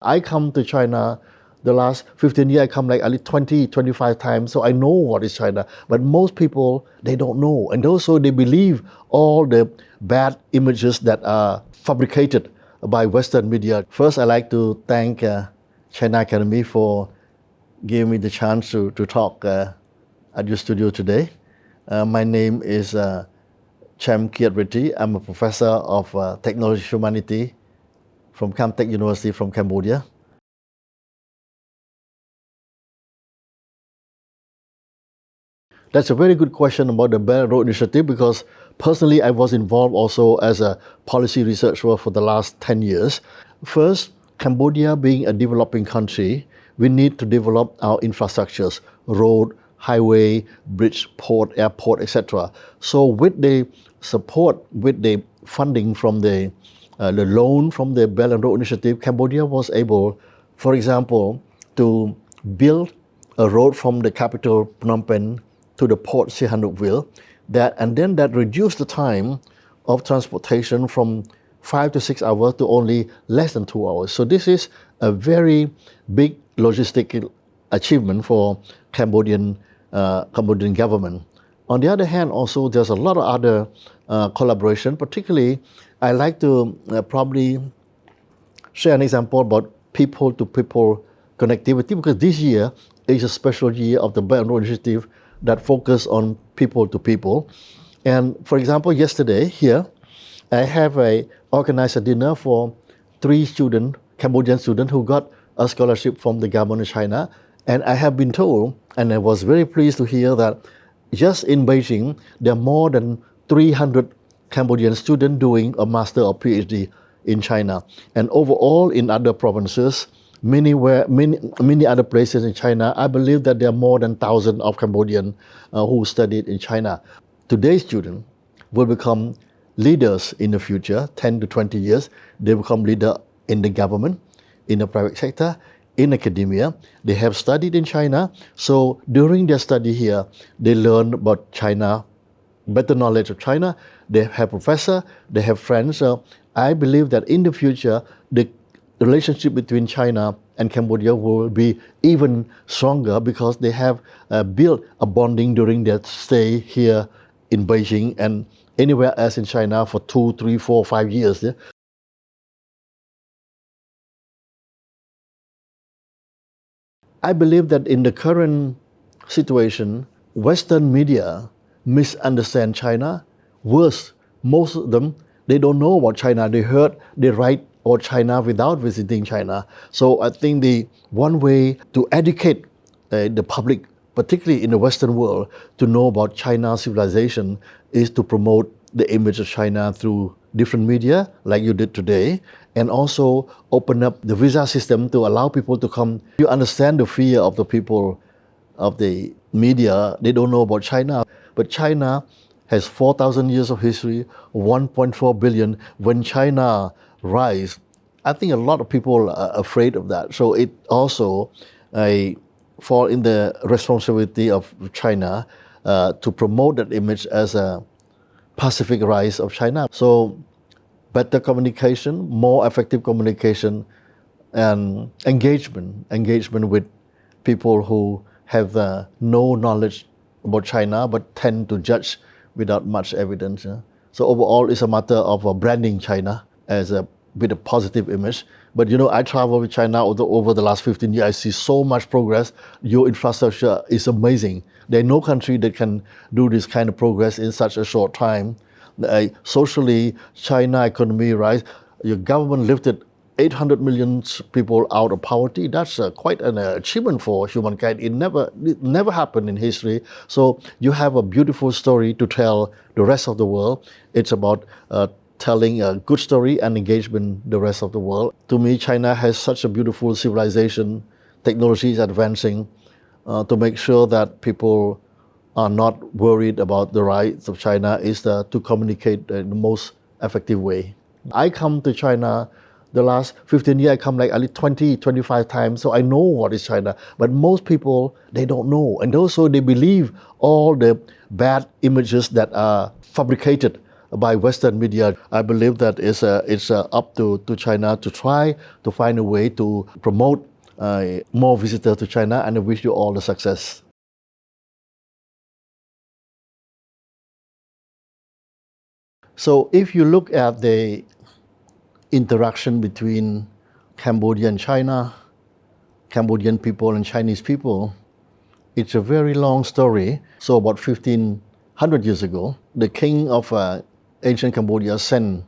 I come to China the last 15 years, I come like at least 20, 25 times, so I know what is China. But most people, they don't know. And also they believe all the bad images that are fabricated by Western media. First, I like to thank China Academy for giving me the chance to talk at your studio today. My name is Cham Kiat. I'm a professor of technology humanity from Camtech University from Cambodia. That's a very good question about the Belt and Road Initiative because personally I was involved also as a policy researcher for the last 10 years. First, Cambodia being a developing country, we need to develop our infrastructures, road, highway, bridge, port, airport, etc. So with the support, with the funding from the loan from the Belt and Road Initiative, Cambodia was able, for example, to build a road from the capital Phnom Penh to the port Sihanoukville, and then that reduced the time of transportation from 5 to 6 hours to only less than 2 hours. So this is a very big logistic achievement for Cambodian government. On the other hand, also there's a lot of other collaboration. Particularly, I like to probably share an example about people-to-people connectivity because this year is a special year of the Belt and Road Initiative that focus on people to people. And for example, yesterday here, I have organized a dinner for 3 Cambodian students who got a scholarship from the government of China. And I have been told, and I was very pleased to hear that just in Beijing, there are more than 300 Cambodian students doing a master or PhD in China. And overall in other provinces, many other places in China, I believe that there are more than 1,000 of Cambodians who studied in China. Today's students will become leaders in the future, 10 to 20 years. They become leaders in the government, in the private sector, in academia. They have studied in China. So during their study here, they learn about China, better knowledge of China. They have professors, they have friends. So I believe that in the future, the relationship between China and Cambodia will be even stronger because they have built a bonding during their stay here in Beijing and anywhere else in China for 2, 3, 4, 5 years. Yeah? I believe that in the current situation, Western media misunderstand China. Worse, most of them, they don't know about China. They write about China without visiting China. So I think the one way to educate the public, particularly in the Western world, to know about China's civilization is to promote the image of China through different media, like you did today, and also open up the visa system to allow people to come. You understand the fear of the people of the media. They don't know about China, but China has 4,000 years of history, 1.4 billion. When China rise, I think a lot of people are afraid of that. So it also fall in the responsibility of China to promote that image as a Pacific rise of China. So better communication, more effective communication, and engagement with people who have no knowledge about China but tend to judge without much evidence. So overall, it's a matter of branding China with a positive image. But I travel with China over the last 15 years. I see so much progress. Your infrastructure is amazing. There is no country that can do this kind of progress in such a short time. Socially, China economy rise. Your government lifted 800 million people out of poverty. That's quite an achievement for humankind. It never happened in history. So you have a beautiful story to tell the rest of the world. It's about telling a good story and engagement the rest of the world. To me, China has such a beautiful civilization. Technology is advancing to make sure that people are not worried about the rights of China is to communicate in the most effective way. I come to China the last 15 years, I come like at least 20, 25 times, so I know what is China. But most people, they don't know. And also they believe all the bad images that are fabricated by Western media. I believe that it's up to China to try to find a way to promote more visitors to China, and I wish you all the success. So if you look at the interaction between Cambodia and China, Cambodian people and Chinese people, it's a very long story. So about 1500 years ago, the king of ancient Cambodia sent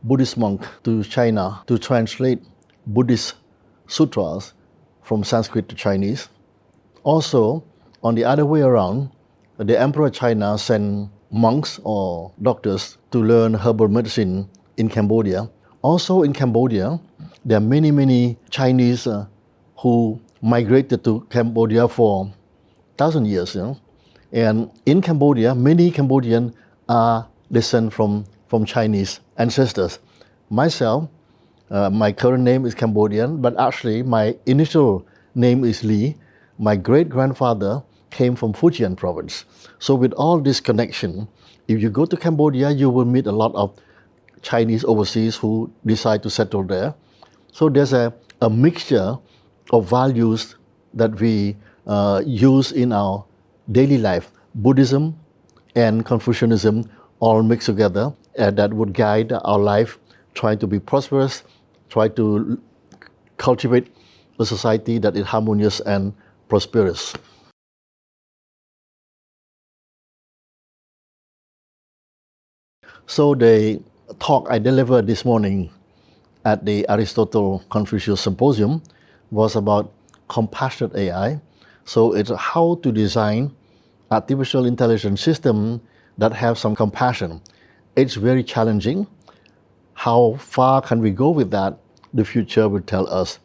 Buddhist monk to China to translate Buddhist sutras from Sanskrit to Chinese. Also, on the other way around, the Emperor of China sent monks or doctors to learn herbal medicine in Cambodia. Also in Cambodia, there are many Chinese who migrated to Cambodia for 1,000 years. And in Cambodia, many Cambodians are descended from Chinese ancestors. Myself, my current name is Cambodian, but actually my initial name is Lee. My great-grandfather came from Fujian province. So with all this connection, if you go to Cambodia, you will meet a lot of Chinese overseas who decide to settle there. So there's a mixture of values that we use in our daily life. Buddhism and Confucianism all mixed together, and that would guide our life, trying to be prosperous, try to cultivate a society that is harmonious and prosperous. So the talk I delivered this morning at the Aristotle Confucius Symposium was about compassionate AI. So it's how to design artificial intelligence system that have some compassion. It's very challenging. How far can we go with that? The future will tell us.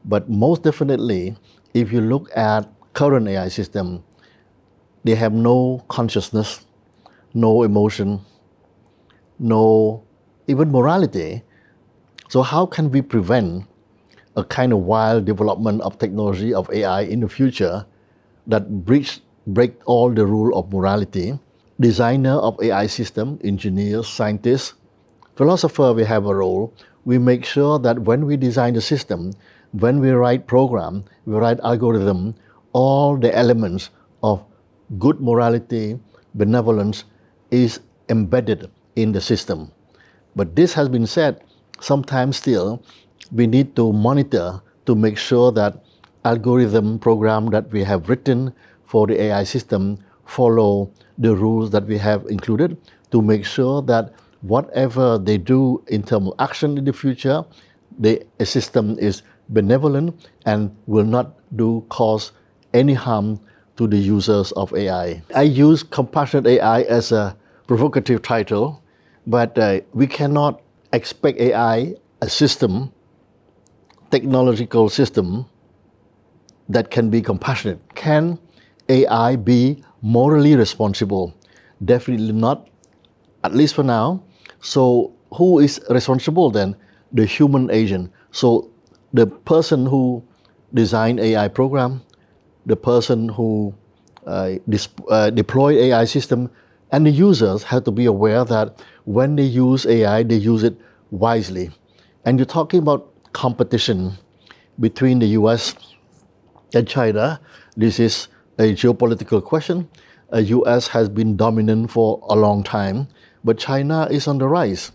But most definitely, if you look at current AI system, they have no consciousness, no emotion, no even morality. So how can we prevent a kind of wild development of technology of AI in the future that break all the rule of morality? Designer of AI system, engineers, scientists, philosopher, we have a role. We make sure that when we design the system, when we write program, we write algorithm, all the elements of good morality, benevolence is embedded in the system. But this has been said, sometimes still we need to monitor to make sure that algorithm program that we have written for the AI system follow the rules that we have included, to make sure that whatever they do in terms of action in the future, the system is benevolent and will not cause any harm to the users of AI. I use compassionate AI as a provocative title, but we cannot expect AI, a system, technological system that can be compassionate. Can AI be morally responsible? Definitely not, at least for now. So who is responsible then? The human agent. So the person who designed AI program, the person who deploy AI system, and the users have to be aware that when they use AI, they use it wisely. And you're talking about competition between the US and China. This is a geopolitical question. US has been dominant for a long time, but China is on the rise.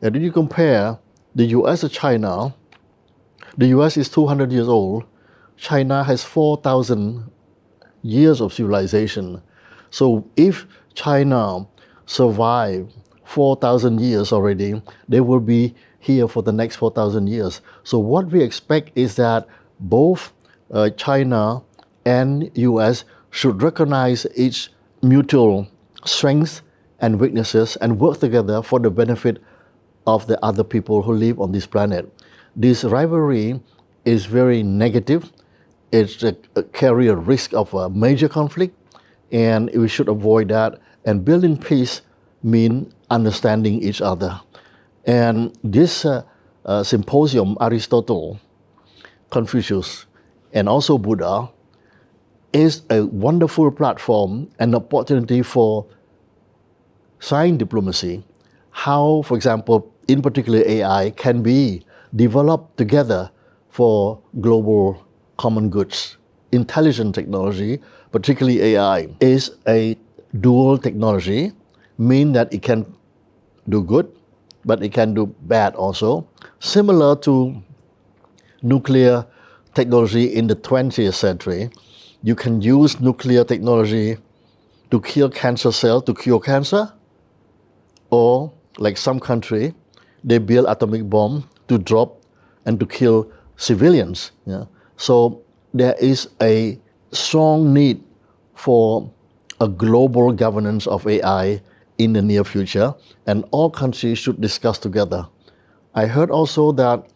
And if you compare the US to China, the US is 200 years old. China has 4,000 years of civilization. So if China survive 4,000 years already, they will be here for the next 4,000 years. So what we expect is that both China and US should recognize its mutual strengths and weaknesses and work together for the benefit of the other people who live on this planet. This rivalry is very negative. It carries a risk of a major conflict, and we should avoid that. And building peace means understanding each other. And this symposium, Aristotle, Confucius, and also Buddha, is a wonderful platform and opportunity for science diplomacy. how, for example, in particular AI can be developed together for global common goods. Intelligent technology, particularly AI, is a dual technology, mean that it can do good, but it can do bad also. Similar to nuclear technology in the 20th century, you can use nuclear technology to kill cancer cells, to cure cancer, or like some country, they build atomic bomb to drop and to kill civilians. Yeah? So there is a strong need for a global governance of AI in the near future, and all countries should discuss together. I heard also that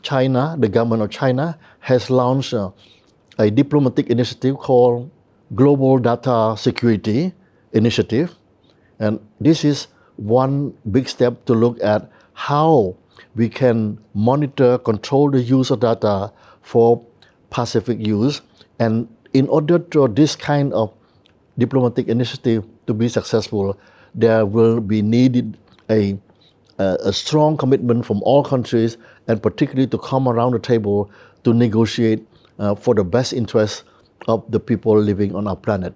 China, the government of China, has launched a diplomatic initiative called Global Data Security Initiative. And this is one big step to look at how we can monitor, control the use of data for pacific use. And in order for this kind of diplomatic initiative to be successful, there will be needed a strong commitment from all countries, and particularly to come around the table to negotiate for the best interests of the people living on our planet.